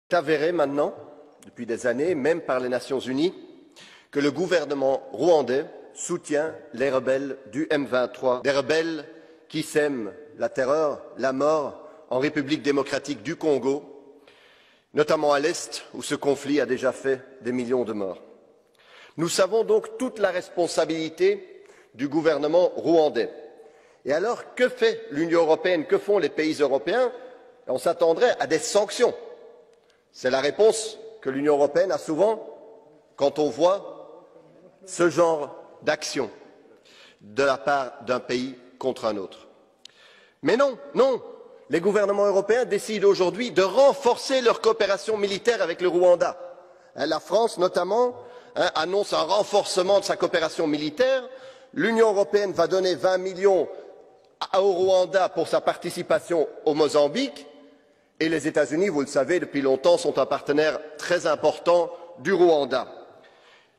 C'est avéré maintenant, depuis des années, même par les Nations Unies, que le gouvernement rwandais soutient les rebelles du M23, des rebelles qui sèment la terreur, la mort en République démocratique du Congo, notamment à l'Est, où ce conflit a déjà fait des millions de morts. Nous savons donc toute la responsabilité du gouvernement rwandais. Et alors, que fait l'Union européenne, que font les pays européens? On s'attendrait à des sanctions. C'est la réponse que l'Union européenne a souvent quand on voit ce genre d'action de la part d'un pays contre un autre. Mais non, non, les gouvernements européens décident aujourd'hui de renforcer leur coopération militaire avec le Rwanda. La France, notamment, annonce un renforcement de sa coopération militaire. L'Union européenne va donner 20 millions au Rwanda pour sa participation au Mozambique. Et les États-Unis, vous le savez, depuis longtemps, sont un partenaire très important du Rwanda.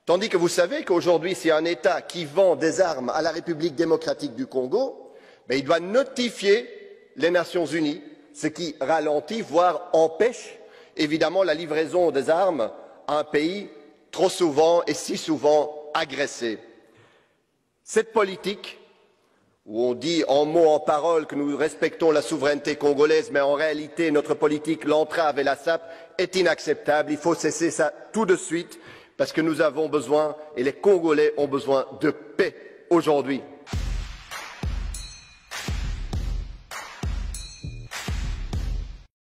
Tandis que vous savez qu'aujourd'hui, s'il y a un État qui vend des armes à la République démocratique du Congo, il doit notifier les Nations Unies, ce qui ralentit, voire empêche, évidemment, la livraison des armes à un pays trop souvent et si souvent agressé. Cette politique, où on dit en mots, en paroles que nous respectons la souveraineté congolaise, mais en réalité notre politique l'entrave et la sape, est inacceptable. Il faut cesser ça tout de suite, parce que nous avons besoin, et les Congolais ont besoin de paix aujourd'hui.